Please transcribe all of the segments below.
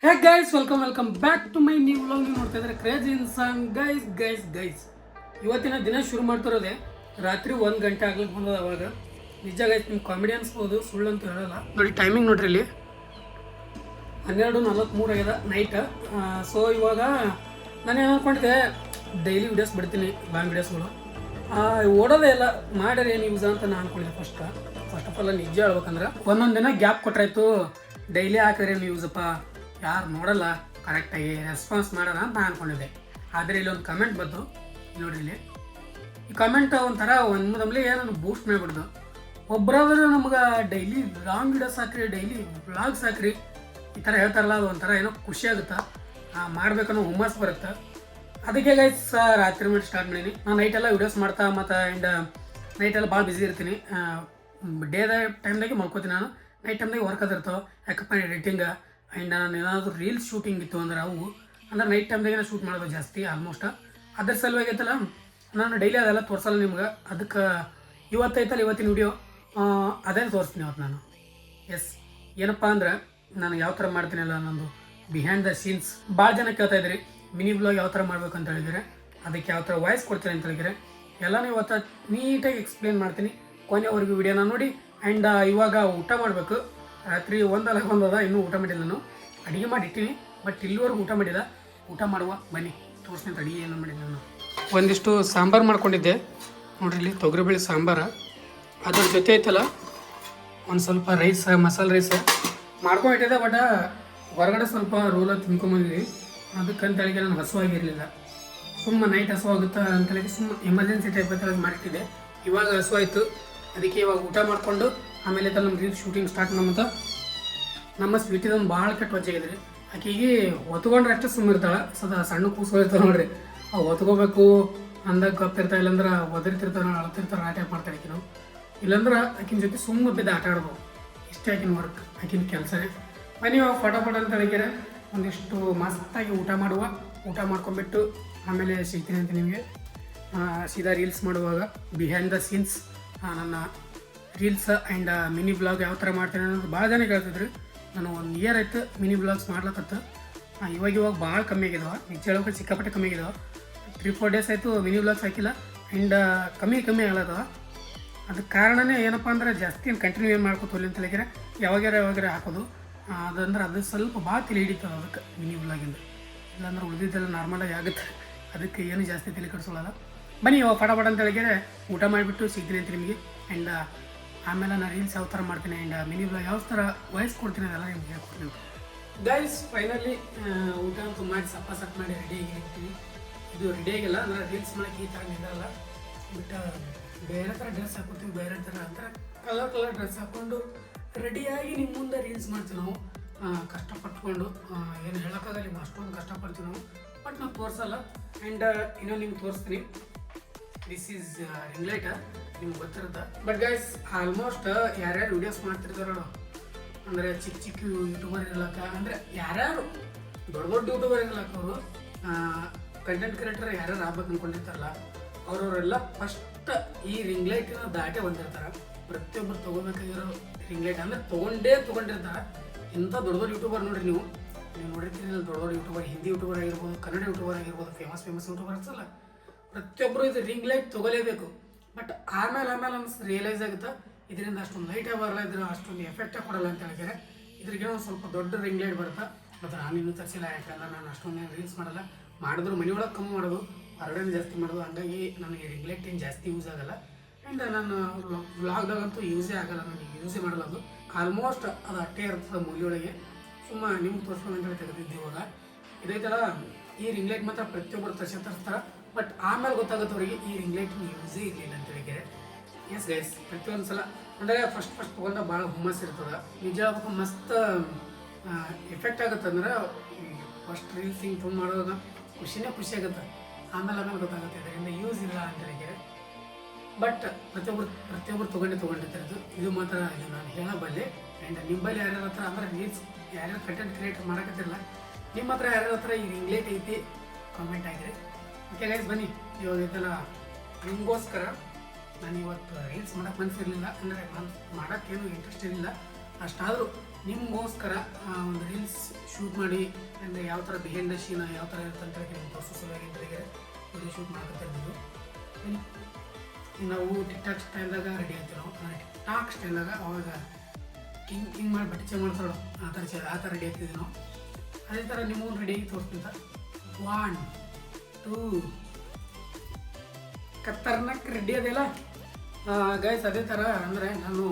Hey guys welcome back to my new vlog. ನೀವು ನೋಡ್ತಾ ಇದ್ದಾರೆ ಕ್ರೇಜಿ ಇನ್ಸಾನ್. ಗೈಸ್ ಇವತ್ತಿನ ದಿನ ಶುರು ಮಾಡ್ತಿರೋದೆ ರಾತ್ರಿ 1 ಗಂಟೆ ಆಗ್ಲಿಕ್ಕೆ ಬಂದದ. ಅವಾಗ ನಿಜ ಗೈಸ್ ನಿಮ್ಮ ಕಾಮಿಡಿ ಅನ್ಸ್ಬೋದು, ಸುಳ್ಳು ಅಂತ ಹೇಳಲ್ಲ. ನೋಡಿ ಟೈಮಿಂಗ್ ನೋಡ್ರಿ, ಇಲ್ಲಿ 12:43 ಆಗ್ಯದ ನೈಟ್. ಸೊ ಇವಾಗ ನಾನು ಏನು ಅಂದ್ಕೊಂಡಿದ್ದೆ, ಡೈಲಿ ವಿಡಿಯೋಸ್ ಬಿಡ್ತೀನಿ, ಲಾಂಗ್ ವಿಡಿಯೋಸ್ಗಳು. ಓಡೋದೇ ಇಲ್ಲ, ಮಾಡ್ಯಾರ ಏನು ಯೂಸ್ ಅಂತ ನಾನು ಅಂದ್ಕೊಂಡಿದ್ದೆ. ಫಸ್ಟ್ ಆಫ್ ಆಲ್ ನಿಜ ಹೇಳ್ಬೇಕಂದ್ರೆ ಒಂದೊಂದು ದಿನ ಗ್ಯಾಪ್ ಕೊಟ್ರಾಯ್ತು, ಡೈಲಿ ಹಾಕಿದ್ರೆ ಏನು ಯೂಸಪ್ಪ, ಯಾರು ನೋಡಲ್ಲ, ಕರೆಕ್ಟಾಗಿ ರೆಸ್ಪಾನ್ಸ್ ಮಾಡೋಣ ಅಂತ ನಾನು ಅಂದ್ಕೊಂಡಿದ್ದೆ. ಆದರೆ ಇಲ್ಲೊಂದು ಕಮೆಂಟ್ ಬಂತು ನೋಡ್ರಿ. ಇಲ್ಲಿ ಈ ಕಮೆಂಟ್ ಒಂಥರ ಒಂದೊಂದ್ಲಿ ಏನನ್ನು ಬೂಸ್ಟ್ ಮಾಡಿಬಿಡ್ದು. ಒಬ್ಬರಾದ್ರೆ ನಮ್ಗೆ ಡೈಲಿ ಲಾಂಗ್ ವಿಡಿಯೋಸ್ ಹಾಕ್ರಿ, ಡೈಲಿ ವ್ಲಾಗ್ಸ್ ಹಾಕ್ರಿ ಈ ಥರ ಹೇಳ್ತಾರಲ್ಲ, ಅದು ಒಂಥರ ಏನೋ ಖುಷಿ ಆಗುತ್ತೆ, ಮಾಡ್ಬೇಕನ್ನೋ ಹುಮ್ಮಸ್ ಬರುತ್ತೆ. ಅದಕ್ಕೆ ಗೈಸ್ ರಾತ್ರಿ ಮಾಡಿ ಸ್ಟಾರ್ಟ್ ಮಾಡೀನಿ. ನಾನು ನೈಟೆಲ್ಲ ವೀಡಿಯೋಸ್ ಮಾಡ್ತಾ ಮತ್ತು ಆ್ಯಂಡ್ ನೈಟೆಲ್ಲ ಭಾಳ ಬ್ಯುಸಿ ಇರ್ತೀನಿ. ಡೇದ ಟೈಮ್ದಾಗೆ ಮಲ್ಕೋತೀನಿ ನಾನು, ನೈಟ್ ಟೈಮ್ದಾಗೆ ವರ್ಕ್ ಅದಿರ್ತಾವೆ. ಯಾಕಪ್ಪ ಎಡಿಟಿಂಗ್ ಆ್ಯಂಡ್ ನಾನು ಏನಾದರೂ ರೀಲ್ಸ್ ಶೂಟಿಂಗ್ ಇತ್ತು ಅಂದ್ರೆ ಅವು ಅಂದ್ರೆ ನೈಟ್ ಟೈಮ್ದಾಗೆ ಶೂಟ್ ಮಾಡೋದು ಜಾಸ್ತಿ ಆಲ್ಮೋಸ್ಟ್. ಅದ್ರ ಸಲುವಾಗಿ ಐತಲ್ಲ ನಾನು ಡೈಲಿ ಅದೆಲ್ಲ ತೋರಿಸಲ್ಲ ನಿಮ್ಗೆ. ಅದಕ್ಕೆ ಇವತ್ತೈತಲ್ಲ ಇವತ್ತಿನ ವಿಡಿಯೋ ಅದೇ ತೋರಿಸ್ತೀನಿ ಇವತ್ತು ನಾನು. ಎಸ್ ಏನಪ್ಪ ಅಂದ್ರೆ ನಾನು ಯಾವ ಥರ ಮಾಡ್ತೀನಲ್ಲ, ನಂದು ಬಿಹೈಂಡ್ ದ ಸೀನ್ಸ್. ಭಾಳ ಜನ ಕೇಳ್ತಾ ಇದ್ರಿ ಮಿನಿ ಬ್ಲಾಗ್ ಯಾವ ಥರ ಮಾಡ್ಬೇಕು ಅಂತ ಹೇಳಿದರೆ, ಅದಕ್ಕೆ ಯಾವ ಥರ ವಾಯ್ಸ್ ಕೊಡ್ತೀನಿ ಅಂತ ಹೇಳಿದರೆ, ಎಲ್ಲನೂ ಇವತ್ತು ನೀಟಾಗಿ ಎಕ್ಸ್ಪ್ಲೇನ್ ಮಾಡ್ತೀನಿ. ಕೊನೆವರೆಗೂ ವಿಡಿಯೋನ ನೋಡಿ. ಆ್ಯಂಡ್ ಇವಾಗ ಊಟ ಮಾಡಬೇಕು. ರಾತ್ರಿ ಒಂದದ ಇನ್ನೂ ಊಟ ಮಾಡಿಲ್ಲ. ನಾನು ಅಡುಗೆ ಮಾಡಿಟ್ಟಿನಿ, ಬಟ್ ಇಲ್ಲಿವರೆಗೂ ಊಟ ಮಾಡಿಲ್ಲ. ಊಟ ಮಾಡುವ ಬನ್ನಿ, ತೋರಿಸ್ತೀನಿ ಅಡುಗೆ ಏನು ಮಾಡಿಲ್ಲ. ನಾನು ಒಂದಿಷ್ಟು ಸಾಂಬಾರು ಮಾಡ್ಕೊಂಡಿದ್ದೆ ನೋಡ್ರಿ, ಇಲ್ಲಿ ತೊಗರಿಬೇಳೆ ಸಾಂಬಾರು. ಅದ್ರ ಜೊತೆ ಐತಲ್ಲ ಒಂದು ಸ್ವಲ್ಪ ರೈಸ್, ಮಸಾಲೆ ರೈಸ್ ಮಾಡ್ಕೊಂಡಿದ್ದೆ. ಬಟ್ ಹೊರಗಡೆ ಸ್ವಲ್ಪ ರೋಲ ತಿನ್ಕೊಂಬಂದಿದ್ವಿ, ಅದಕ್ಕಂತೇಳಿಗೆ ನಾನು ಹಸುವಾಗಿರಲಿಲ್ಲ. ಸುಮ್ಮ ನೈಟ್ ಹಸುವಾಗುತ್ತಾ ಅಂತೇಳಿ ಸುಮ್ಮ ಎಮರ್ಜೆನ್ಸಿ ಟೈಪ್ ಅಂತ ಮಾಡಿಟ್ಟಿದ್ದೆ. ಇವಾಗ ಹಸುವಾಯಿತು, ಅದಕ್ಕೆ ಇವಾಗ ಊಟ ಮಾಡಿಕೊಂಡು ಆಮೇಲೆ ನಮ್ಮ ರೀಲ್ಸ್ ಶೂಟಿಂಗ್ ಸ್ಟಾರ್ಟ್ ನಮ್ಮಂತ. ನಮ್ಮ ಸ್ವೀಟಿದೊಂದು ಭಾಳ ಕೆಟ್ಟ ವಜ್ಜಾಗಿದ್ರಿ. ಆಕೆಗೆ ಹೊತ್ಕೊಂಡ್ರೆ ಅಷ್ಟೇ ಸುಮ್ಮಿರ್ತಾಳೆ. ಸಣ್ಣ ಕೂಸು ಇರ್ತಾವೆ ನೋಡ್ರಿ, ಅವು ಹೊತ್ಕೋಬೇಕು ಅಂದಾಗ ಗೊತ್ತಿರ್ತಾ, ಇಲ್ಲಾಂದ್ರೆ ಒದರ್ತಿರ್ತಾವೆ, ಅಳ್ತಿರ್ತಾರೆ, ಆ ಟೈಪ್ ಮಾಡ್ತಾರೆ ಆಕೆ. ನಾವು ಇಲ್ಲಾಂದ್ರೆ ಆಕಿನ ಜೊತೆ ಸುಮ್ಮ ಬಿದ್ದು ಆಟ ಆಡ್ಬೋದು. ಇಷ್ಟೇ ಆಕಿನ ವರ್ಕ್, ಆಕಿನ ಕೆಲಸನೇ. ಬನ್ನಿ ಇವಾಗ ಫಟಾಫಟ್ ಅಂತ ಹೇಳಿದ್ರೆ ಒಂದಿಷ್ಟು ಮಸ್ತಾಗಿ ಊಟ ಮಾಡ್ಕೊಂಡ್ಬಿಟ್ಟು ಆಮೇಲೆ ಸಿಗ್ತೀನಿ ಅಂತ ನಿಮಗೆ. ಸೀದಾ ರೀಲ್ಸ್ ಮಾಡುವಾಗ ಬಿಹೈಂಡ್ ದ ಸೀನ್ಸ್ ನನ್ನ ರೀಲ್ಸ್ ಆ್ಯಂಡ್ ಮಿನಿ ಬ್ಲಾಗ್ ಯಾವ ಥರ ಮಾಡ್ತೀನಿ ಅನ್ನೋದು ಭಾಳ ಜನ ಕೇಳ್ತಿದ್ರು. ನಾನು 1 ಇಯರ್ ಆಯ್ತು ಮಿನಿ ಬ್ಲಾಗ್ಸ್ ಮಾಡ್ಲಕತ್ತು. ಇವಾಗ ಭಾಳ ಕಮ್ಮಿ ಆಗಿದಾವೆ, ನಿಜ ಹೇಳೋಕೆ ಸಿಕ್ಕಾಪಟ್ಟೆ ಕಮ್ಮಿ ಆಗಿದಾವೆ. 3-4 ಡೇಸ್ ಆಯಿತು ಮಿನಿ ಬ್ಲಾಗ್ಸ್ ಹಾಕಿಲ್ಲ. ಆ್ಯಂಡ್ ಕಮ್ಮಿ ಆಗ್ಲತ್ತವ. ಅದಕ್ಕೆ ಕಾರಣನೇ ಏನಪ್ಪ ಅಂದ್ರೆ ಜಾಸ್ತಿ ಏನು ಕಂಟಿನ್ಯೂ ಏನು ಮಾಡ್ಕೋತೀವಿ ಅಂತ ಹೇಳಿದ್ರೆ ಯಾವಾಗಾರ ಹಾಕೋದು. ಅದಂದ್ರೆ ಅದು ಸ್ವಲ್ಪ ಭಾಳ ತಲೆ ಹಿಡಿತದೆ ಅದಕ್ಕೆ ಮಿನಿ ಬ್ಲಾಗಿಂದ. ಇಲ್ಲಾಂದ್ರೆ ಉಳಿದಿದ್ದೆಲ್ಲ ನಾರ್ಮಲಾಗಿ ಆಗುತ್ತೆ, ಅದಕ್ಕೆ ಏನು ಜಾಸ್ತಿ ತಲೆ ಕೆಡಿಸೋಲ್ಲ. ಬನ್ನಿ ಇವಾಗ ಫಟಾಫಟ್ ಅಂತ ಹೇಳಿದ್ರೆ ಊಟ ಮಾಡಿಬಿಟ್ಟು ಸಿಗ್ತೀನಿ ಅಂತ ನಿಮಗೆ. ಆ್ಯಂಡ್ ಆಮೇಲೆ ನಾನು ರೀಲ್ಸ್ ಯಾವ ಥರ ಮಾಡ್ತೀನಿ ಆ್ಯಂಡ್ ಮಿನಿ ಬ್ಲಾಗ್ ಯಾವ ಥರ ವಾಯ್ಸ್ ಕೊಡ್ತೀನಿ ಅದೆಲ್ಲ ನಿಮ್ಗೆ ಹೇಳ್ಕೊಡ್ತೀನಿ. ಗೈಸ್ ಫೈನಲಿ ಊಟ ಅಂತೂ ಮಾಡಿ ಸಟ್ ಮಾಡಿ ರೆಡಿಯಾಗಿ ಇರ್ತೀವಿ. ಇದು ರೆಡಿಯಾಗಿಲ್ಲ ಅಂದರೆ ರೀಲ್ಸ್ ಮಾಡೋಕ್ಕೆ ಈ ಥರ ನಿಲ್ಲಲ್ಲ. ಬಟ್ ಬೇರೆ ಥರ ಡ್ರೆಸ್ ಹಾಕೋತೀವಿ, ಬೇರೆ ಥರ ಅಂತಾರೆ ಕಲರ್ ಡ್ರೆಸ್ ಹಾಕ್ಕೊಂಡು ರೆಡಿಯಾಗಿ ನಿಮ್ಮ ಮುಂದೆ ರೀಲ್ಸ್ ಮಾಡ್ತೀವಿ ನಾವು. ಕಷ್ಟಪಟ್ಕೊಂಡು ಏನು ಹೇಳೋಕ್ಕಾಗಲ್ಲ, ನಿಮ್ಗೆ ಅಷ್ಟೊಂದು ಕಷ್ಟಪಡ್ತೀವಿ ನಾವು, ಬಟ್ ನಾವು ತೋರಿಸಲ್ಲ. ಆ್ಯಂಡ್ ಇನ್ನೊಂದು ನಿಮ್ಗೆ ತೋರಿಸ್ತೀನಿ. ದಿಸ್ ಈಸ್ ರಿಂಗ್ ಲೈಟ್, ನಿಮ್ಗೆ ಗೊತ್ತಿರುತ್ತೆ. ಬಟ್ ಗೈಸ್ ಆಲ್ಮೋಸ್ಟ್ ಯಾರ್ಯಾರು ವೀಡಿಯೋಸ್ ಮಾಡ್ತಿರ್ತಾರೋ ಅಂದರೆ ಚಿಕ್ಕ ಯೂಟ್ಯೂಬರ್ ಇರಲಕ್ಕ, ಅಂದರೆ ಯಾರ್ಯಾರು ದೊಡ್ಡ ಯೂಟ್ಯೂಬರ್ ಇರಲಕ್ಕ, ಅವರು ಕಂಟೆಂಟ್ ಕ್ರಿಯೇಟರ್ ಯಾರ್ಯಾರು ಆಗ್ಬೇಕು ಅಂದ್ಕೊಂಡಿರ್ತಾರಲ್ಲ ಅವರೆಲ್ಲ ಫಸ್ಟ್ ಈ ರಿಂಗ್ ಲೈಟಿನ ದಾಟೆ ಬಂದಿರ್ತಾರೆ. ಪ್ರತಿಯೊಬ್ಬರು ತೊಗೋಬೇಕಾಗಿರೋ ರಿಂಗ್ ಲೈಟ್ ಅಂದರೆ ತೊಗೊಂಡಿರ್ತಾರೆ. ಇಂಥ ದೊಡ್ಡ ಯೂಟ್ಯೂಬರ್ ನೋಡಿರಿ, ನೀವು ನೋಡಿರ್ತೀರಿ, ದೊಡ್ಡ ಯೂಟ್ಯೂಬರ್, ಹಿಂದಿ ಯೂಟ್ಯೂಬರ್ ಆಗಿರ್ಬೋದು, ಕನ್ನಡ ಯೂಟ್ಯೂಬರ್ ಆಗಿರ್ಬೋದು, ಫೇಮಸ್ ಯೂಟ್ಯೂಬರ್ ಅನ್ಸಲ್ಲ, ಪ್ರತಿಯೊಬ್ಬರು ಇದು ರಿಂಗ್ ಲೈಟ್ ತೊಗೊಲೇಬೇಕು. ಬಟ್ ಆಮೇಲೆ ರಿಯಲೈಸ್ ಆಗುತ್ತೆ ಇದರಿಂದ ಅಷ್ಟೊಂದು ಲೈಟೇ ಬರಲ್ಲ, ಇದ್ರ ಅಷ್ಟೊಂದು ಎಫೆಕ್ಟೇ ಕೊಡಲ್ಲ ಅಂತ ಹೇಳಿದರೆ ಇದ್ರಿಗೆ ಒಂದು ಸ್ವಲ್ಪ ದೊಡ್ಡ ರಿಂಗ್ ಲೈಟ್ ಬರುತ್ತೆ. ಮತ್ತು ನಾನು ಇನ್ನೂ ತರಿಸಿಲ್ಲ, ಯಾಕಂದ್ರೆ ನಾನು ಅಷ್ಟೊಂದು ರೀಲ್ಸ್ ಮಾಡಲ್ಲ. ಮಾಡಿದ್ರು ಮನೆಯೊಳಗೆ ಕಮ್ಮಿ ಮಾಡೋದು, ಹೊರಗಡೆ ಜಾಸ್ತಿ ಮಾಡೋದು. ಹಂಗಾಗಿ ನನಗೆ ರಿಂಗ್ ಲೈಟ್ ಏನು ಜಾಸ್ತಿ ಯೂಸ್ ಆಗಲ್ಲ. ಆ್ಯಂಡ್ ನಾನು ವ್ಲಾಗ್ದಾಗಂತೂ ಯೂಸೇ ಆಗಲ್ಲ, ನನಗೆ ಯೂಸೇ ಮಾಡಲ್ಲ. ಅದು ಆಲ್ಮೋಸ್ಟ್ ಅದು ಅಟ್ಟೆ ಇರ್ತದೆ ಮೂಲೆಯೊಳಗೆ. ಸುಮ್ಮ ನಿಮ್ಗೆ ತೋರಿಸ್ಕೊಂಡು ತೆಗೆದಿದ್ದು. ಇವಾಗ ಇದೈತಲ್ಲ ಈ ರಿಂಗ್ ಲೈಟ್ ಮಾತ್ರ ಪ್ರತಿಯೊಬ್ಬರು ತರಿಸ್ತಾರೆ. ಬಟ್ ಆಮೇಲೆ ಗೊತ್ತಾಗುತ್ತೆ ಅವರಿಗೆ ಈ ರಿಂಗ್ ಲೈಟ್ ಯೂಸೇ ಇರಲಿಲ್ಲ ಅಂತ ಹೇಳಿದರೆ. ಎಸ್ ಗೈಸ್, ಪ್ರತಿಯೊಂದು ಸಲ ಅಂದರೆ ಫಸ್ಟ್ ತೊಗೊಂಡ ಭಾಳ ಹುಮ್ಮಸ್ ಇರ್ತದೆ. ನಿಜ ಹೇಳ್ಬೇಕು, ಮಸ್ತ್ ಎಫೆಕ್ಟ್ ಆಗುತ್ತೆ. ಅಂದ್ರೆ ಫಸ್ಟ್ ರೀಲ್ಸ್ ಹಿಂಗೆ ಫೋನ್ ಮಾಡುವಾಗ ಖುಷಿ ಆಗುತ್ತೆ. ಆಮೇಲೆ ಗೊತ್ತಾಗುತ್ತೆ ಇದರಿಂದ ಯೂಸ್ ಇಲ್ಲ ಅಂತ ಹೇಳಿದರೆ. ಬಟ್ ಪ್ರತಿಯೊಬ್ಬರು ತೊಗೊಂಡಿರ್ತಾರೆ. ಇದು ಮಾತ್ರ ಇದು ನಾನು ಹೇಳಬಲ್ಲೆ. ಆ್ಯಂಡ್ ನಿಮ್ಮಲ್ಲಿ ಯಾರ್ಯಾರ ಹತ್ರ ಅಂದರೆ ರೀಲ್ಸ್ ಯಾರ್ಯಾರು ಕಂಟೆಂಟ್ ಕ್ರಿಯೇಟರ್ ಮಾಡೋಕತ್ತಿರಲ್ಲ, ನಿಮ್ಮ ಹತ್ರ ಯಾರ್ಯಾರ ಹತ್ರ ಈ ರಿಂಗ್ ಲೈಟ್ ಐತಿ ಕಾಮೆಂಟ್ ಆಗಿರಿ. ಓಕೆ ಗೈಸ್, ಬನ್ನಿ ಇವಾಗ ಇದೆಲ್ಲ ನಿಮಗೋಸ್ಕರ ನಾನು ಇವತ್ತು ರೀಲ್ಸ್ ಮಾಡೋಕ್ಕೆ ಮನಸ್ಸಿರಲಿಲ್ಲ. ಅಂದರೆ ಮಾಡೋಕ್ಕೇನು ಇಂಟ್ರೆಸ್ಟ್ ಇರಲಿಲ್ಲ. ಅಷ್ಟಾದರೂ ನಿಮಗೋಸ್ಕರ ಒಂದು ರೀಲ್ಸ್ ಶೂಟ್ ಮಾಡಿ ಅಂದರೆ ಯಾವ ಥರ ಬಿಹೈಂಡ್ ದ ಶೀನ ಯಾವ ಥರ ಇರುತ್ತೆ ಅಂತ ಹೇಳಿ ತೋರಿಸೋವಾಗಿ ವಿಡಿಯೋ ಶೂಟ್ ಮಾಡ್ಕೊತಿರ್ಬೋದು. ನಾವು ಟಿಕ್ಟಾಕ್ ಸ್ಟೈಲ್ದಾಗ ರೆಡಿ ಆಗ್ತೀವಿ. ನಾವು ಟಿಕ್ಟಾಕ್ ಸ್ಟೈಲ್ದಾಗ ಅವಾಗ ಹಿಂಗೆ ಮಾಡಿ ಬಟ್ಟೆ ಚೇಂಜ್ ಮಾಡ್ತಾರೋ ಆ ಥರ ರೆಡಿ ಆಗ್ತಿದ್ವಿ ನಾವು. ಅದೇ ಥರ ನಿಮಗೊಂದು ರೆಡಿಯಾಗಿ ತೋರಿಸ್ತಿಂತ 1 2 ಕತ್ತರ್ನಕ್ಕೆ ರೆಡಿ ಅದೆಲ್ಲ ಗೈಸ್. ಅದೇ ಥರ ಅಂದರೆ ನಾನು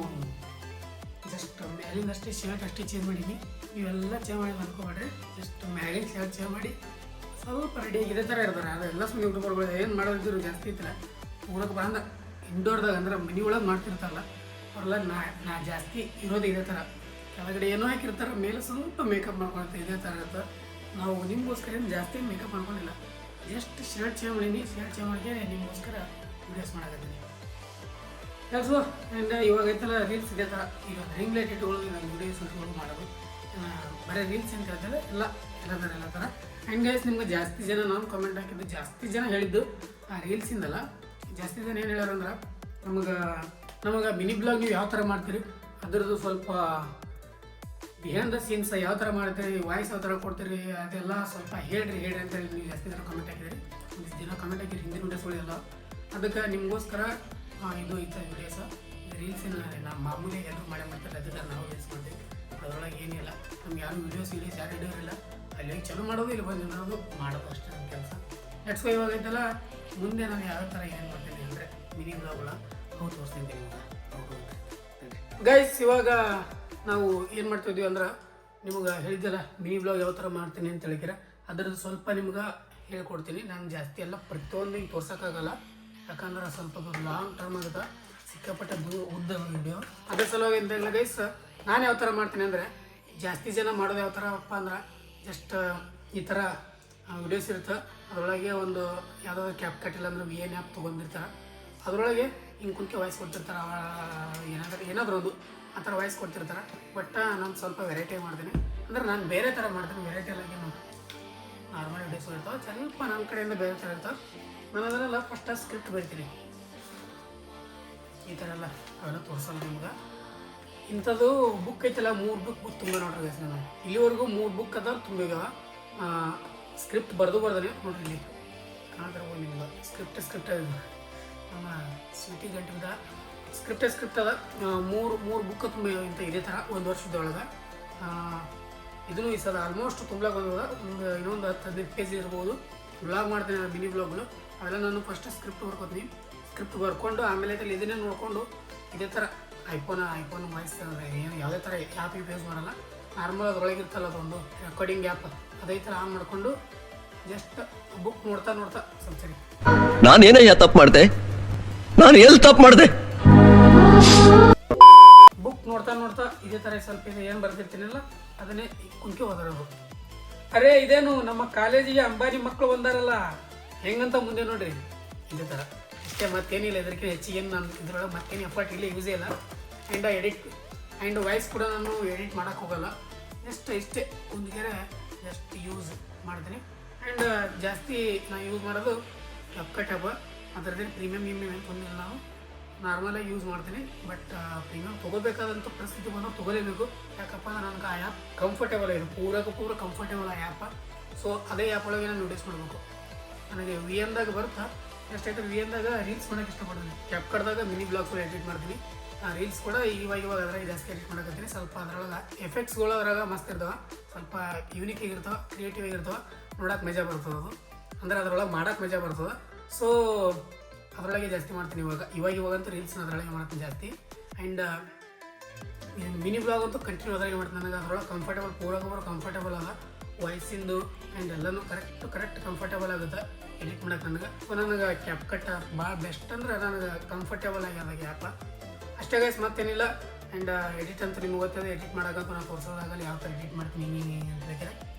ಜಸ್ಟ್ ಮ್ಯಾಲಿಂದಷ್ಟೇ ಶರ್ಟ್ ಅಷ್ಟೇ ಚೇಂಜ್ ಮಾಡೀನಿ. ನೀವೆಲ್ಲ ಚೇಂಜ್ ಮಾಡಿ ಅನ್ಕೋಬೇಡ್ರಿ. ಜಸ್ಟ್ ಮ್ಯಾಲಿನ ಶರ್ಟ್ ಚೇಂಜ್ ಮಾಡಿ ಸ್ವಲ್ಪ ರೆಡಿಯಾಗಿ ಇದೇ ಥರ ಇರ್ತಾರೆ. ಅದೆಲ್ಲ ಸುಮ್ಮನೆ ಯೂಟ್ಯೂಬರ್ಗಳು ಏನು ಮಾಡೋದಿದ್ರು ಜಾಸ್ತಿ ಇರ್ತಿಲ್ಲ. ಊರಕ್ಕೆ ಬಂದ ಇಂಡೋರ್ದಾಗ ಅಂದ್ರೆ ಮನೆ ಒಳಗೆ ಮಾಡ್ತಿರ್ತಾರಲ್ಲ ಅವರೆಲ್ಲ ನಾ ಜಾಸ್ತಿ ಇರೋದು ಇದೇ ಥರ. ಕೆಳಗಡೆ ಏನೋ ಹಾಕಿರ್ತಾರೆ, ಮೇಲೆ ಸ್ವಲ್ಪ ಮೇಕಪ್ ಮಾಡ್ಕೊಳ್ತಾರೆ. ಇದೇ ಥರ ಇರುತ್ತೆ. ನಾವು ನಿಮಗೋಸ್ಕರ ಏನು ಜಾಸ್ತಿ ಮೇಕಪ್ ಮಾಡ್ಕೊಂಡಿಲ್ಲ. ಜಸ್ಟ್ ಶರ್ಟ್ ಚೇಂಜ್ ಮಾಡೀನಿ. ಶರ್ಟ್ ಚೇಂಜ್ ಮಾಡಿ ನಿಮಗೋಸ್ಕರ ವೀಡಿಯೋಸ್ ಮಾಡಕತ್ತೀನಿ ಕೆಲಸ. ಆ್ಯಂಡ್ ಇವಾಗ ಐತಲ್ಲ ರೀಲ್ಸ್ ಇದೇ ಥರ ಈಗ ರಿಂಗ್ ಲೈಟ್ ಇಟ್ಕೊಳ್ಳೋದು ನಾನು ವೀಡಿಯೋಸ್ ಇಟ್ಕೊಂಡು ಮಾಡೋದು. ಬರೀ ರೀಲ್ಸ್ ಏನು ಕೇಳ್ತಾರೆ ಎಲ್ಲ ಥರ. ಆ್ಯಂಡ್ ಗೈಸ್ ನಿಮ್ಗೆ ಜಾಸ್ತಿ ಜನ ನಾನು ಕಮೆಂಟ್ ಹಾಕಿದ್ದು ಜಾಸ್ತಿ ಜನ ಹೇಳಿದ್ದು ಆ ರೀಲ್ಸಿಂದಲ್ಲ. ಜಾಸ್ತಿ ಜನ ಏನು ಹೇಳ್ಯಾರಂದ್ರೆ ನಮಗೆ ಮಿನಿ ಬ್ಲಾಗ್ ನೀವು ಯಾವ ಥರ ಮಾಡ್ತೀರಿ ಅದರದ್ದು ಸ್ವಲ್ಪ ಬಿಹೈಂಡ್ ದ ಸೀನ್ಸ್ ಯಾವ ಥರ ಮಾಡ್ತೀರಿ, ವಾಯ್ಸ್ ಯಾವ ಥರ ಕೊಡ್ತೀರಿ ಅದೆಲ್ಲ ಸ್ವಲ್ಪ ಹೇಳ್ರಿ ಅಂತ ಹೇಳಿ ನೀವು ಜಾಸ್ತಿ ಜನ ಕಮೆಂಟ್ ಹಾಕಿದ್ರಿ. ಒಂದಿಷ್ಟು ದಿನ ಕಮೆಂಟ್ ಹಾಕಿರಿ ಹಿಂದಿನ ವೀಡಿಯೋಸ್ಗಳೆಲ್ಲ. ಅದಕ್ಕೆ ನಿಮಗೋಸ್ಕರ ಇದು ಇತ್ತು ವೀಡಿಯೋಸ. ರೀಲ್ಸಿನ ನಮ್ಮ ಮಾಮೂಲಿಯಾಗಿ ಎಲ್ಲರೂ ಮಾಡ್ತಾರೆ. ಅದಕ್ಕೆ ನಾವು ರೀಲ್ಸ್ ಮಾಡ್ತೀವಿ. ಅದರೊಳಗೆ ಏನಿಲ್ಲ, ನಮ್ಗೆ ಯಾರು ವೀಡಿಯೋಸ್ ಯಾರು ಹಿಡಿಯೋರಿಲ್ಲ. ಅಲ್ಲಿ ಚಲೋ ಮಾಡೋದು ಇಲ್ಲಿ ಬಂದು ಮಾಡೋದು ಅಷ್ಟೇ ನನ್ನ ಕೆಲಸ. ನೆಕ್ಸ್ಟ್ ಇವಾಗ ಐತಲ್ಲ ಮುಂದೆ ನಾನು ಯಾವ ಥರ ಏನು ಮಾಡ್ತೀನಿ ಅಂದರೆ ಮಿನಿ ಬ್ಲಾಗ್ಗಳ ಅವು ತೋರಿಸ್ತೀನಿ ನಿಮ್ಗೆ. ಗೈಸ್ ಇವಾಗ ನಾವು ಏನು ಮಾಡ್ತಿದ್ವಿ ಅಂದ್ರೆ ನಿಮ್ಗೆ ಹೇಳಿದ್ದಲ್ಲ ಮಿನಿ ಬ್ಲಾಗ್ ಯಾವ ಥರ ಮಾಡ್ತೀನಿ ಅಂತ ಹೇಳಿದ್ರೆ ಅದರದ್ದು ಸ್ವಲ್ಪ ನಿಮ್ಗೆ ಹೇಳ್ಕೊಡ್ತೀನಿ. ನಾನು ಜಾಸ್ತಿ ಎಲ್ಲ ಪ್ರತಿಯೊಂದು ಹಿಂಗೆ ತೋರ್ಸೋಕ್ಕಾಗಲ್ಲ. ಯಾಕಂದ್ರೆ ಸ್ವಲ್ಪ ಲಾಂಗ್ ಟರ್ಮ್ ಆಗುತ್ತೆ, ಸಿಕ್ಕಾಪಟ್ಟೆ ಉದ್ದ ವಿಡಿಯೋ. ಅದ್ರ ಸಲುವಾಗಿ ಅಂತ ಹೇಳಿಲ್ಲ ಗೈಸ್. ನಾನು ಯಾವ ಥರ ಮಾಡ್ತೀನಿ ಅಂದರೆ ಜಾಸ್ತಿ ಜನ ಮಾಡೋದು ಯಾವ ಥರಪ್ಪ ಅಂದ್ರೆ ಜಸ್ಟ್ ಈ ಥರ ವಿಡಿಯೋಸ್ ಇರುತ್ತೆ. ಅದರೊಳಗೆ ಒಂದು ಯಾವುದಾದ್ರು ಕ್ಯಾಪ್ ಕಟ್ಟಿಲ್ಲ ಅಂದ್ರೆ VN ಆ್ಯಪ್ ತೊಗೊಂಡಿರ್ತಾರೆ. ಅದರೊಳಗೆ ಹಿಂಗೆ ಕುಂಕೆ ವಾಯ್ಸ್ ಕೊಡ್ತಿರ್ತಾರೆ. ಏನಾದರೂ ಒಂದು ಆ ಥರ ವಾಯ್ಸ್ ಕೊಡ್ತಿರ್ತಾರೆ. ಬಟ್ ನಾನು ಸ್ವಲ್ಪ ವೆರೈಟಿ ಮಾಡ್ತೀನಿ. ಅಂದರೆ ನಾನು ಬೇರೆ ಥರ ಮಾಡ್ತೀನಿ. ವೆರೈಟಿಯಾಗಿ ನಾರ್ಮಲ್ ವಿಡಿಯೋಸ್ ಇರ್ತಾವೆ, ಸ್ವಲ್ಪ ನನ್ನ ಕಡೆಯಿಂದ ಬೇರೆ ಥರ ಇರ್ತಾವೆ. ನಾನು ಅದನ್ನೆಲ್ಲ ಫಸ್ಟಾಗಿ ಸ್ಕ್ರಿಪ್ಟ್ ಬರಿತೀನಿ. ಈ ಥರ ಎಲ್ಲ ಅವೆಲ್ಲ ತೋರಿಸಲ್ಲ ನಿಮ್ಗೆ. ಇಂಥದ್ದು ಬುಕ್ ಐತಲ್ಲ 3 ಬುಕ್ ತುಂಬ ನೋಡ್ರಿ ಗೈಸ್. ನಾನು ಇಲ್ಲಿವರೆಗೂ 3 ಬುಕ್ ಅದ ತುಂಬಿದಾವ. ಸ್ಕ್ರಿಪ್ಟ್ ಬರ್ದಾನೆ ನೋಡ್ರಿ ಇಲ್ಲಿ ಕಾಣ್ತಿರ್ಬೋದು ನಿಮ್ಗೆ. ಸ್ಕ್ರಿಪ್ಟ್ ಅದು ನಮ್ಮ ಸ್ವೀಟಿ ಗಂಟೆದ ಸ್ಕ್ರಿಪ್ಟ್ ಅದ. 3 ಬುಕ್ ತುಂಬ ಇಂಥ ಇದೇ ಥರ 1 ವರ್ಷದೊಳಗೆ. ಇದನ್ನು ಈ ಸಲ ಆಲ್ಮೋಸ್ಟ್ ತುಂಬಲಾಗ ಬಂದದ. ಇನ್ನೊಂದು 10-15 ಪೇಜ್ ಇರ್ಬೋದು. ಬ್ಲಾಗ್ ಮಾಡ್ತೀನಿ ನಾನು ಮಿನಿ ಬ್ಲಾಗ್ಗಳು. ಅವೆಲ್ಲ ನಾನು ಫಸ್ಟ್ ಸ್ಕ್ರಿಪ್ಟ್ ಬರ್ಕೋತೀನಿ. ಸ್ಕ್ರಿಪ್ಟ್ ಬರ್ಕೊಂಡು ಆಮೇಲೆ ಇದನ್ನೇ ನೋಡಿಕೊಂಡು ಇದೇ ಥರ ಐಫೋನ್ ವಾಯ್ಸ್ ಏನು ಯಾವುದೇ ಥರ ಆ್ಯಪ್ ಯೂಸ್ ಮಾಡಲ್ಲ. ನಾರ್ಮಲ್ ಅದರೊಳಗಿರ್ತಲ್ಲ ಅದೊಂದು ರೆಕಾರ್ಡಿಂಗ್ ಆ್ಯಪ್ ಅದೇ ಥರ ಆನ್ ಮಾಡಿಕೊಂಡು ಜಸ್ಟ್ ಬುಕ್ ನೋಡ್ತಾ ಸ್ವಲ್ಪ ಸರಿ ನಾನೇನಯ್ಯ ತಪ್ಪು ಮಾಡಿದೆ, ನಾನು ಎಲ್ಲಿ ತಪ್ಪು ಮಾಡಿದೆ, ಬುಕ್ ನೋಡ್ತಾ ಇದೇ ಥರ ಸ್ವಲ್ಪ ಇದು ಏನು ಬರ್ದಿರ್ತೀನಲ್ಲ ಅದನ್ನೇ ಕುಂಕೆ ಓದೋದು. ಅರೆ ಇದೇನು ನಮ್ಮ ಕಾಲೇಜಿಗೆ ಅಂಬಾನಿ ಮಕ್ಕಳು ಬಂದಾರಲ್ಲ ಹೆಂಗಂತ ಮುಂದೆ ನೋಡ್ರಿ ಇದೇ ಥರ. ಇಷ್ಟೇ ಮತ್ತೇನಿಲ್ಲ. ಇದಕ್ಕೆ ಹೆಚ್ಚಿಗೆ ಏನು ನಾನು ಇದ್ರೊಳಗೆ ಮತ್ತೇನು ಎಫರ್ಟ್ ಇಲ್ಲ, ಯೂಸೇ ಇಲ್ಲ. ಆ್ಯಂಡ್ ವಾಯ್ಸ್ ಕೂಡ ನಾನು ಎಡಿಟ್ ಮಾಡೋಕ್ಕೆ ಹೋಗಲ್ಲ. ಇಷ್ಟೇ ಒಂದಿಗೆ ಜಸ್ಟ್ ಯೂಸ್ ಮಾಡ್ತೀನಿ. ಆ್ಯಂಡ್ ಜಾಸ್ತಿ ನಾನು ಯೂಸ್ ಮಾಡೋದು ಕ್ಯಾಪ್ಕಟ್ ಆ್ಯಪ್. ಅದರದ್ದು ಪ್ರೀಮಿಯಮ್ ಏನು ಬಂದಿಲ್ಲ. ನಾವು ನಾರ್ಮಲಾಗಿ ಯೂಸ್ ಮಾಡ್ತೀನಿ. ಬಟ್ ಪ್ರೀಮಿಯಮ್ ತೊಗೋಬೇಕಾದಂಥ ಪರಿಸ್ಥಿತಿ ಬಂದಾಗ ತೊಗೋಲೇಬೇಕು. ಯಾಕಪ್ಪ ಅಂದ್ರೆ ನನಗೆ ಆ ಆ್ಯಪ್ ಕಂಫರ್ಟೇಬಲ್ ಇದೆ, ಪೂರ ಕಂಫರ್ಟೇಬಲ್ ಆ ಆ್ಯಪ್. ಸೊ ಅದೇ ಆ್ಯಪ್ ಒಳಗೆ ನಾನು ಯೂಸ್ ಮಾಡಬೇಕು. ನನಗೆ VNದಾಗ ಬರ್ತಾ ಎಷ್ಟೈತೆ VNದಾಗ ರೀಲ್ಸ್ ಮಾಡೋಕ್ಕೆ ಇಷ್ಟಪಡ್ತೀನಿ. ಕ್ಯಾಪ್ಕಟ್ದಾಗ ಮಿನಿ ಬ್ಲಾಗ್ಸ್ಗಳು ಎಡಿಟ್ ಮಾಡ್ತೀನಿ. ರೀಲ್ಸ್ ಕೂಡ ಇವಾಗ ಅದ್ರಾಗ ಜಾಸ್ತಿ ಎಡಿಟ್ ಮಾಡಕತ್ತೀನಿ. ಸ್ವಲ್ಪ ಅದರೊಳಗೆ ಎಫೆಕ್ಟ್ಸ್ಗಳು ಅದ್ರಾಗ ಮಸ್ತ್ ಇರ್ತಾವೆ, ಸ್ವಲ್ಪ ಯೂನಿಕ್ ಆಗಿರ್ತಾವೆ, ಕ್ರಿಯೇಟಿವ್ ಆಗಿರ್ತಾವೆ. ನೋಡೋಕೆ ಮಜಾ ಬರ್ತದೆ ಅದು. ಅಂದರೆ ಅದರೊಳಗೆ ಮಾಡೋಕೆ ಮಜಾ ಬರ್ತದೆ. ಸೊ ಅದರೊಳಗೆ ಜಾಸ್ತಿ ಮಾಡ್ತೀನಿ ಇವಾಗಂತೂ ರೀಲ್ಸ್ನ ಅದರೊಳಗೆ ಮಾಡ್ತೀನಿ ಜಾಸ್ತಿ. ಆ್ಯಂಡ್ ಮಿನಿ ಬ್ಲಾಗ್ ಅಂತೂ ಕಂಟಿನ್ಯೂ ಅದ್ರಾಗೆ ಮಾಡ್ತೀನಿ. ನನಗೆ ಅದರೊಳಗೆ ಕಂಫರ್ಟೇಬಲ್ ಪೂರ ಕಂಫರ್ಟೇಬಲ್ ಅದ. ವಾಯ್ಸಿಂದು ಆ್ಯಂಡ್ ಎಲ್ಲನೂ ಕರೆಕ್ಟ್ ಕಂಫರ್ಟೇಬಲ್ ಆಗುತ್ತೆ ಎಡಿಟ್ ಮಾಡೋಕೆ ನನಗೆ. ಸೊ ನನಗೆ ಕ್ಯಾಪ್ಕಟ್ ಭಾಳ ಬೆಸ್ಟ್ ಅಂದ್ರೆ ನನಗೆ ಕಂಫರ್ಟೇಬಲ್ ಆಗ್ಯದ ಆ್ಯಪ. ಅಷ್ಟೇ ಗೈಸ್, ಮತ್ತೇನಿಲ್ಲ. ಆ್ಯಂಡ್ ಎಡಿಟ್ ಅಂತ ನಿಮ್ಗೆ ಗೊತ್ತದೆ. ಎಡಿಟ್ ಮಾಡೋಕ್ಕಂತೂ ನಾನು ತೋರಿಸೋದಾಗಲ್ಲ ಯಾವ ಥರ ಎಡಿಟ್ ಮಾಡ್ತೀನಿ ಅಂತ ಹೇಳಿದ್ರೆ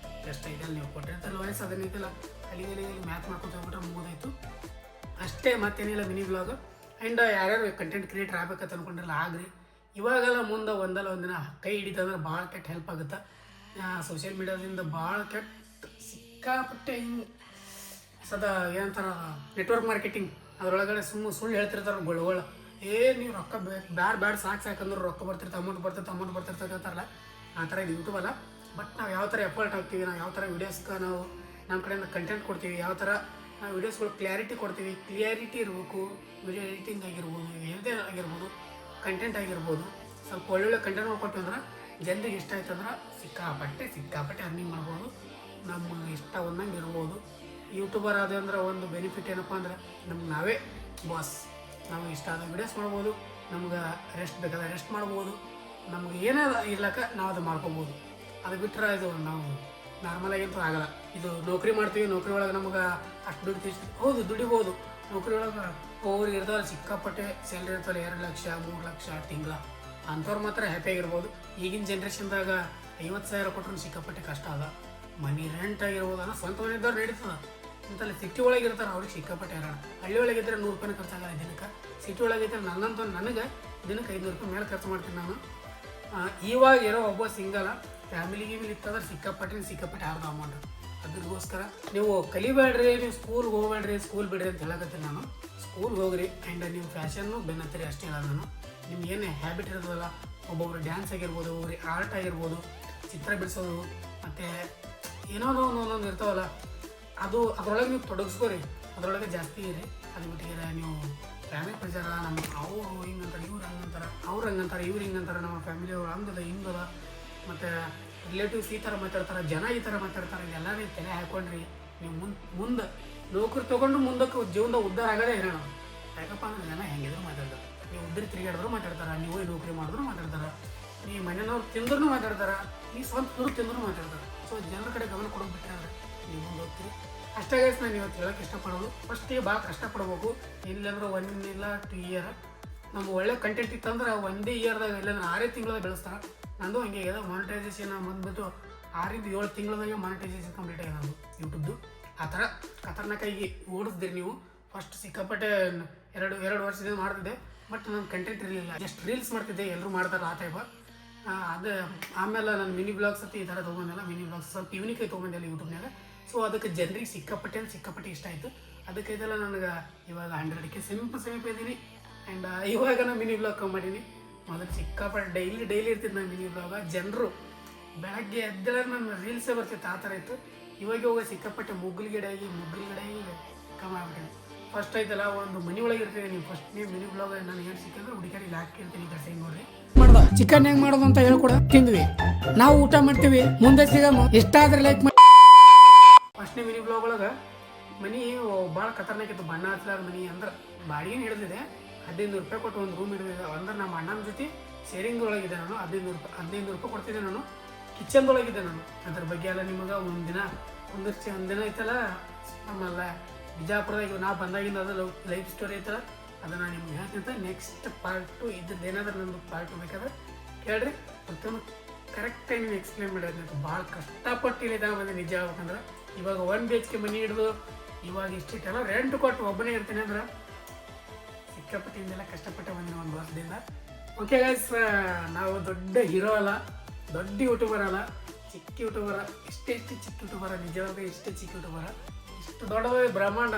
ಜಸ್ಟ್ ಇದರಲ್ಲಿ ನೀವು ಕೊಟ್ಟಿರ್ತಾರಲ್ಲ ವಾಯ್ಸ್ ಅದನ್ನಿದ್ದಲ್ಲ ಅಲ್ಲಿ ಮ್ಯಾಥ್ ಮಾಡ್ಕೊತ ಹೋಗ್ಬಿಟ್ರೆ ಮುಗಿದೋಯ್ತು ಅಷ್ಟೇ. ಮತ್ತೇನಿಲ್ಲ ಮಿನಿ ಬ್ಲಾಗ್. ಆ್ಯಂಡ್ ಯಾರ್ಯಾರು ಕಂಟೆಂಟ್ ಕ್ರಿಯೇಟರ್ ಆಗ್ಬೇಕಂತ ಅಂದ್ಕೊಂಡಿರಲ್ಲ ಆಗ್ರಿ. ಇವಾಗೆಲ್ಲ ಮುಂದೆ ಒಂದಿನ ಕೈ ಹಿಡಿತಂದ್ರೆ ಭಾಳ ಕೆಟ್ಟ ಹೆಲ್ಪ್ ಆಗುತ್ತೆ. ಸೋಷಿಯಲ್ ಮೀಡಿಯಾದಿಂದ ಭಾಳ ಕೆಟ್ಟ ಸಿಕ್ಕಾಪಟ್ಟೆ ಹಿಂಗೆ ಸದಾ ಏನಂತಾರ ನೆಟ್ವರ್ಕ್ ಮಾರ್ಕೆಟಿಂಗ್ ಅದರೊಳಗಡೆ ಸುಳ್ಳು ಹೇಳ್ತಿರ್ತಾರೆ ಗೊಳಗಳು. ನೀವು ರೊಕ್ಕ ಬ್ಯಾಡ್ ಸಾಕು ಸಾಕಂದ್ರೆ ರೊಕ್ಕ ಅಮೌಂಟ್ ಬರ್ತಿರ್ತಾರಲ್ಲ. ಆ ಥರ ಇದು ಯೂಟ್ಯೂಬ್ ಅಲ್ಲ. ಬಟ್ ನಾವು ಯಾವ ಥರ ಎಫರ್ಟ್ ಹಾಕ್ತೀವಿ, ನಾವು ಯಾವ ಥರ ವೀಡಿಯೋಸ್ಗೆ ನಾವು ನಮ್ಮ ಕಡೆಯಿಂದ ಕಂಟೆಂಟ್ ಕೊಡ್ತೀವಿ, ಯಾವ ಥರ ನಾವು ವೀಡಿಯೋಸ್ಗಳು ಕ್ಲಾರಿಟಿ ಕೊಡ್ತೀವಿ, ಕ್ಲಿಯಾರಿಟಿ ಇರಬೇಕು, ವಿಡಿಯೋ ಎಡಿಟಿಂಗ್ ಆಗಿರ್ಬೋದು, ಯಾವುದೇ ಆಗಿರ್ಬೋದು, ಕಂಟೆಂಟ್ ಆಗಿರ್ಬೋದು, ಸ್ವಲ್ಪ ಒಳ್ಳೊಳ್ಳೆ ಕಂಟೆಂಟ್ ಕೊಟ್ಟು ಅಂದ್ರೆ ಜನರಿಗೆ ಇಷ್ಟ ಆಯ್ತು ಅಂದ್ರೆ ಸಿಕ್ಕಾಪಟ್ಟೆ ಅರ್ನಿಂಗ್ ಮಾಡ್ಬೋದು, ನಮ್ಗೆ ಇಷ್ಟ ಒಂದಂಗೆ ಇರ್ಬೋದು. ಯೂಟ್ಯೂಬರ್ ಆದ ಅಂದ್ರೆ ಒಂದು ಬೆನಿಫಿಟ್ ಏನಪ್ಪ ಅಂದ್ರೆ ನಮ್ಗೆ ನಾವೇ ಬಾಸ್, ನಮಗೆ ಇಷ್ಟ ಆದ ವೀಡಿಯೋಸ್ ಮಾಡ್ಬೋದು, ನಮ್ಗೆ ರೆಸ್ಟ್ ಬೇಕಾದ್ರೆ ರೆಸ್ಟ್ ಮಾಡ್ಬೋದು, ನಮ್ಗೆ ಏನೇ ಇರ್ಲಕ್ಕ ನಾವು ಅದು ಮಾಡ್ಕೊಬೋದು. ಅದು ಬಿಟ್ಟರೆ ಇದು ನಾವು ನಾರ್ಮಲಾಗಂತೂ ಆಗಲ್ಲ. ಇದು ನೌಕರಿ ಮಾಡ್ತೀವಿ, ನೌಕರಿ ಒಳಗೆ ನಮ್ಗೆ ಅಷ್ಟು ದುಡ್ಡು ಹೌದು ದುಡಿಬೋದು. ನೌಕರಿ ಒಳಗೆ ಅವ್ರು ಇರ್ತಾರೆ ಸಿಕ್ಕಾಪಟ್ಟೆ ಸ್ಯಾಲ್ರಿ ಇರ್ತಾರೆ, 2 ಲಕ್ಷ 3 ಲಕ್ಷ ತಿಂಗಳ, ಅಂಥವ್ರು ಮಾತ್ರ ಹ್ಯಾಪಿಯಾಗಿರ್ಬೋದು. ಈಗಿನ ಜನ್ರೇಷನ್ದಾಗ 50,000 ಕೊಟ್ಟರು ಸಿಕ್ಕಾಪಟ್ಟೆ ಕಷ್ಟ ಅದ. ಮನಿ ರೆಂಟ್ ಆಗಿರ್ಬೋದು, ಅನ್ನೋ ಸ್ವಂತ ಮನೆ ಇದ್ದವ್ರು ನಡೀತದೆ. ಇಂಥಲ್ಲಿ ಸಿಟಿ ಒಳಗೆ ಇರ್ತಾರೆ, ಅವ್ರಿಗೆ ಸಿಕ್ಕಾಪಟ್ಟೆ ಹೈರಾಣ. ಹಳ್ಳಿ ಒಳಗಿದ್ರೆ 100 ರೂಪಾಯಿ ಖರ್ಚಾಗಲ್ಲ ದಿನಕ್ಕೆ. ಸಿಟಿ ಒಳಗಿದ್ರೆ ನನಗೆ ದಿನಕ್ಕೆ 500 ರೂಪಾಯಿ ಮೇಲೆ ಖರ್ಚು ಮಾಡ್ತೀನಿ ನಾನು. ಇವಾಗ ಇರೋ ಒಬ್ಬ ಸಿಂಗಲ ಫ್ಯಾಮಿಲಿ ಇತ್ತಂದ್ರೆ ಸಿಕ್ಕಾಪಟ್ಟೆ ಆರ್ದ ಅಮೌಂಟ್. ಅದಕ್ಕೋಸ್ಕರ ನೀವು ಕಲಿಬೇಡ್ರಿ, ನೀವು ಸ್ಕೂಲ್ಗೆ ಹೋಗ್ಬೇಡ್ರಿ, ಸ್ಕೂಲ್ ಬಿಡ್ರಿ ಅಂತ ಹೇಳಕತ್ತೀನಿ ನಾನು. ಸ್ಕೂಲ್ಗೆ ಹೋಗ್ರಿ ಆ್ಯಂಡ್ ನೀವು ಫ್ಯಾಷನ್ನು ಬೆನ್ನತ್ತೀರಿ ಅಷ್ಟೇ ಇಲ್ಲ. ನಾನು ನಿಮ್ಗೆ ಏನು ಹ್ಯಾಬಿಟ್ ಇರೋದಲ್ಲ, ಒಬ್ಬೊಬ್ರು ಡ್ಯಾನ್ಸ್ ಆಗಿರ್ಬೋದು, ಒಬ್ಬರು ಆರ್ಟ್ ಆಗಿರ್ಬೋದು, ಚಿತ್ರ ಬಿಡಿಸೋದು, ಮತ್ತು ಏನೋ ಒಂದೊಂದು ಇರ್ತಾವಲ್ಲ, ಅದರೊಳಗೆ ನೀವು ತೊಡಗಿಸ್ಕೋರಿ, ಅದರೊಳಗೆ ಜಾಸ್ತಿ ಇರಿ. ಅದು ಬಿಟ್ಟಿಗೆ ನೀವು ಫ್ಯಾಮಿಲಿ ಪ್ರೆಷರ, ನಮ್ಮ ಅವರು ಹಿಂಗಂತಾರೆ, ಅವ್ರು ಹಂಗಂತಾರೆ, ಇವ್ರು ಹಿಂಗಂತಾರೆ, ನಮ್ಮ ಫ್ಯಾಮಿಲಿಯವ್ರು ಹಂಗದ ಹಿಂಗದ, ಮತ್ತು ರಿಲೇಟಿವ್ಸ್ ಈ ಥರ ಮಾತಾಡ್ತಾರೆ, ಜನ ಈ ಥರ ಮಾತಾಡ್ತಾರೆ. ಇದೆಲ್ಲನೇ ತಲೆ ಹಾಕ್ಕೊಂಡ್ರಿ ನೀವು ಮುಂದೆ ನೌಕರಿ ತೊಗೊಂಡು ಮುಂದಕ್ಕೆ ಜೀವನದ ಉದ್ಧಾರ ಆಗೋದೇ ಇರೋಣ. ಯಾಕಪ್ಪ ಅಂದ್ರೆ ಜನ ಹೆಂಗಿದ್ರು ಮಾತಾಡ್ತಾರೆ, ನೀವು ಉದ್ರಿ ತಿರುಗಾಡಿದ್ರು ಮಾತಾಡ್ತಾರೆ, ನೀವು ನೌಕರಿ ಮಾಡಿದ್ರು ಮಾತಾಡ್ತಾರೆ, ನೀವು ಮನೆಯವ್ರು ತಿಂದ್ರೂ ಮಾತಾಡ್ತಾರೆ, ನೀವು ಸ್ವಂತ ದುಡ್ಡು ತಿಂದ್ರೂ ಮಾತಾಡ್ತಾರೆ. ಸೊ ಜನರ ಕಡೆ ಗಮನ ಕೊಡೋದು ಬಿಟ್ಟರೆ ಅಂದರೆ ನೀವು ಮುಂದೆ ಹೋಗ್ತೀರಿ. ಅಷ್ಟೇ ಗೈಸ್ ನಾನು ಇವತ್ತು ಹೇಳೋಕ್ಕೆ ಇಷ್ಟಪಡೋದು, ಫಸ್ಟಿಗೆ ಭಾಳ ಕಷ್ಟಪಡ್ಬೇಕು. ಇಲ್ಲಾಂದ್ರೆ 1 ಇಲ್ಲ 2 ಇಯರ್ ನಮ್ಗೆ ಒಳ್ಳೆ ಕಂಟೆಂಟ್ ಇತ್ತಂದ್ರೆ 1 ಇಯರ್ದಾಗ ಇಲ್ಲಾಂದ್ರೆ 6 ತಿಂಗಳದಾಗ ಬೆಳೆಸ್ತಾರೆ. ನಂದು ಹಂಗೆ ಇದೆ. ಮಾನಿಟೈಸೇಷನ್ ಬಂದ್ಬಿಟ್ಟು 6 ಇಂದ 7 ತಿಂಗಳದಾಗೆ ಮಾನಿಟೈಸೇಷನ್ ಕಂಪ್ಲೀಟ್ ಆಗಿದೆ ನಂದು ಯೂಟ್ಯೂಬ್ದು. ಆ ಥರ ಖತರ್ನಾಕಾಗಿ ಓಡಿಸ್ದಿರಿ ನೀವು. ಫಸ್ಟ್ ಸಿಕ್ಕಾಪಟ್ಟೆ 2 ವರ್ಷದಿಂದ ಮಾಡ್ತಿದ್ದೆ, ಬಟ್ ನನ್ನ ಕಂಟೆಂಟ್ ಇರಲಿಲ್ಲ, ಜಸ್ಟ್ ರೀಲ್ಸ್ ಮಾಡ್ತಿದ್ದೆ, ಎಲ್ಲರೂ ಮಾಡ್ತಾರೆ ಆ ಟೈಪ್. ಅದು ಆಮೇಲೆ ನಾನು ಮಿನಿ ಬ್ಲಾಗ್ಸ್ ಅಂತ ಈ ಥರ ತೊಗೊಂಡೆಲ್ಲ, ಮಿನಿ ಬ್ಲಾಗ್ಸ್ ಸ್ವಲ್ಪ ಯೂನಿಕಾಗಿ ತೊಗೊಂಡಿಲ್ಲ ಯೂಟ್ಯೂಬ್ನಾಗ. ಸೊ ಅದಕ್ಕೆ ಜನರಿಗೆ ಸಿಕ್ಕಾಪಟ್ಟೆ ಇಷ್ಟ ಆಯಿತು. ಅದಕ್ಕೆ ಇದೆಲ್ಲ ನನಗೆ ಇವಾಗ 100ಕ್ಕೆ ಸಮೀಪ ಇದ್ದೀನಿ. ಆ್ಯಂಡ್ ಇವಾಗ ನಾನು ಮಿನಿ ಬ್ಲಾಗ್ ಮಾಡೀನಿ. ಮೊದಲು ಸಿಕ್ಕಾಪಟ್ಟೆ ಡೈಲಿ ಇರ್ತಿದ್ದು ನಾನು ಮಿನಿ ಬ್ಲಾಗ. ಜನರು ಬೆಳಗ್ಗೆ ಎದ್ದೆಲ್ಲ ನನ್ನ ರೀಲ್ಸೇ ಬರ್ತಿತ್ತು, ಆ ಥರ ಇತ್ತು. ಇವಾಗ ಹೋಗಿ ಸಿಕ್ಕಾಪಟ್ಟೆ ಮುಗ್ಗಲ್ಗಿಡಾಗಿ ಕಮ್ಮಿ ಆಗ್ಬಿಟ್ಟಿದೆ. ಫಸ್ಟ್ ಆಯ್ತಲ್ಲ ಒಂದು ಮನೆ ಒಳಗೆ ಇರ್ತೀನಿ ನೀವು. ಫಸ್ಟ್ ನೀವು ಮಿನಿ ಬ್ಲಾಗ್ ನಾನು ಏನು ಸಿಕ್ಕಿದ್ರೆ ಹುಡುಗಿಯಲ್ಲಿ ಹಾಕಿರ್ತೀನಿ ಕಡೆ ನೋಡ್ರಿ. ಮಾಡ್ದ ಚಿಕನ್ ಹೆಂಗೆ ಮಾಡೋದು ಅಂತ ಹೇಳ್ಕೊಡ ತಿಂದ್ವಿ, ನಾವು ಊಟ ಮಾಡ್ತೀವಿ, ಮುಂದೆ ಸಿಗಮ್ಮ. ಇಷ್ಟ ಆದ್ರೆ ಲೈಕ್ ಮಾಡಿ. ಫಸ್ಟ್ನೇ ಮಿನಿ ಬ್ಲಾಗ್ ಒಳಗೆ ಮನೆ ಭಾಳ ಖತರ್ನಾಕಿತ್ತು. ಬಣ್ಣ ಹಚ್ಚಲಾರ ಮನೆ ಅಂದ್ರೆ ಬಾಡಿಗೆ ಹಿಡಿದಿದೆ. 15 ರೂಪಾಯಿ ಕೊಟ್ಟು ಒಂದು ರೂಮ್ ಹಿಡಿದಿದೆ. ಅಂದ್ರೆ ನಮ್ಮ ಅಣ್ಣನ ಜೊತೆ ಶೇರಿಂಗ್ ಒಳಗಿದೆ ನಾನು. 15 ರೂಪಾಯಿ ಕೊಡ್ತಿದ್ದೆ ನಾನು. ಕಿಚನ್ದೊಳಗಿದೆ ನಾನು. ಅದ್ರ ಬಗ್ಗೆ ಎಲ್ಲ ನಿಮಗೆ ಒಂದಿನ ಐತಲ್ಲ, ನಮ್ಮಲ್ಲ ಬಿಜಾಪುರದಾಗ ನಾವು ಬಂದಾಗಿಂದ ಅದು ಲೈಫ್ ಸ್ಟೋರಿ ಐತಲ್ಲ, ಅದನ್ನು ನಿಮ್ಗೆ ಹೇಳ್ತೀನಿ. ನೆಕ್ಸ್ಟ್ ಪಾರ್ಟ್ 2 ಇದ್ದದ್ದು ಏನಾದ್ರೆ ನಂದು ಪಾರ್ಟ್ 2 ಬೇಕಾದ್ರೆ ಕೇಳ್ರಿ. ಪ್ರತಿಯೊಂದು ಕರೆಕ್ಟಾಗಿ ನೀವು ಎಕ್ಸ್ಪ್ಲೇನ್ ಮಾಡಿದ್ರೆ ನನಗೆ ಭಾಳ ಕಷ್ಟಪಟ್ಟು ಇಲ್ಲಿದ್ದಾಗ ಬಂದೆ. ನಿಜ ಹೇಳ್ಬೇಕಂದ್ರೆ ಇವಾಗ 1 BHK ಮನೆ ಹಿಡಿದು ಇವಾಗ ಇಷ್ಟಿಟ್ಟೆಲ್ಲ ರೆಂಟ್ ಕೊಟ್ಟು ಒಬ್ಬನೇ ಇರ್ತೀನಿ ಅಂದ್ರೆ ಸಿಕ್ಕಾಪಟ್ಟಿಂದೆಲ್ಲ ಕಷ್ಟಪಟ್ಟೆ ಬಂದಿನ 1 ವರ್ಷದಿಂದ. ಓಕೆ ಗೈಸ್, ನಾವು ದೊಡ್ಡ ಹೀರೋ ಅಲ್ಲ, ದೊಡ್ಡ ಯೂಟ್ಯೂಬರ್ ಅಲ್ಲ, ಚಿಕ್ಕ ಯೂಟ್ಯೂಬರ. ಇಷ್ಟೇ ಚಿಕ್ಕ ಯೂಟ್ಯೂಬರ, ನಿಜವಾಗ ಇಷ್ಟೇ ಚಿಕ್ಕ ಯೂಟ್ಯೂಬರ. ಇಷ್ಟು ದೊಡ್ಡದು ಬ್ರಹ್ಮಾಂಡ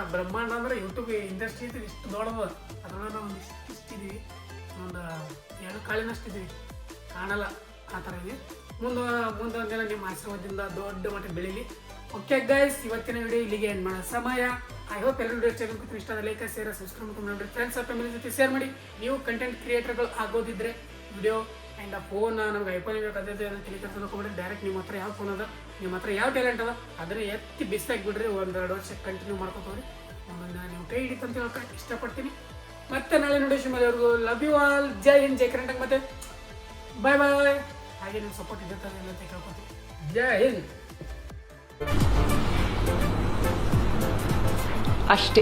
ಅಂದ್ರೆ ಯೂಟ್ಯೂಬ್ ಇಂಡಸ್ಟ್ರಿ ಇದ್ರೆ ಇಷ್ಟು ದೊಡ್ಡದು. ಅದರೊಳಗೆ ನಾವು ಇಷ್ಟಿದ್ದೀವಿ, ಒಂದು 2 ಕಾಳಿನಷ್ಟಿದ್ದೀವಿ, ಕಾಣಲ್ಲ ಆ ಥರ ಇದೆ. ಮುಂದೆ ಒಂದಿನ ನಿಮ್ಮ ಆಶೀರ್ವಾದದಿಂದ ದೊಡ್ಡ ಮಟ್ಟ ಬೆಳೀಲಿ. ಓಕೆ ಗೈಸ್, ಇವತ್ತಿನ ವಿಡಿಯೋ ಇಲ್ಲಿಗೆ ಎಂಡ್ ಮಾಡೋ ಸಮಯ. ಐ ಹೋಪ್ ಎಲ್ಲರೂ ವಿಡಿಯೋ ಚೆನ್ನಾಗಿ ಇಷ್ಟ ಆದ ಲೈಕ್ ಶೇರ್ ಸಬ್ಸ್ಕ್ರೈಬ್ ಮಾಡಿ ಫ್ರೆಂಡ್ಸ್ ಫ್ಯಾಮಿಲಿ ಜೊತೆ ಶೇರ್ ಮಾಡಿ. ನೀವು ಕಂಟೆಂಟ್ ಕ್ರಿಯೇಟರ್ಗಳು ಆಗೋದಿದ್ರೆ ವಿಡಿಯೋ ಆ್ಯಂಡ್ ಆ ಫೋನ್ ನಮ್ಗೆ ಐಫೋನ್ ಬೇಕಾದದ್ದು ಏನೋ ತಿಳಿಕೊಂಡು ಡೈರೆಕ್ಟ್ ನಿಮ್ಮ ಹತ್ರ ಯಾವ ಫೋನ್ ಅದ, ನಿಮ್ಮ ಹತ್ರ ಯಾವ ಟ್ಯಾಲೆಂಟ್ ಅದ ಅದನ್ನು ಎತ್ತಿ ಬಿಸಾಕಿಬಿಡ್ರಿ. 1-2 ವರ್ಷ ಕಂಟಿನ್ಯೂ ಮಾಡ್ಕೊತೀವಿ. ಆಮೇಲೆ ನೀವು ಕೈ ಹಿಡಿತಂತ ಹೇಳೋಕೆ ಇಷ್ಟಪಡ್ತೀನಿ. ಮತ್ತೆ ನಾಳೆ ನೋಡೋಣ. ಮನೆಯವ್ರಿಗೂ ಲವ್ ಯು ಆಲ್. ಜೈ ಹಿಂದ್, ಜೈ ಕರ್ನಾಟಕ. ಮತ್ತೆ ಬಾಯ್. ಹಾಗೆ ನಿಮ್ಮ ಸಪೋರ್ಟ್ ಇದೆ ಅಂತ ಕೇಳ್ಕೊತೀವಿ. ಜೈ ಹಿಂದ್. ಅಷ್ಟೇ.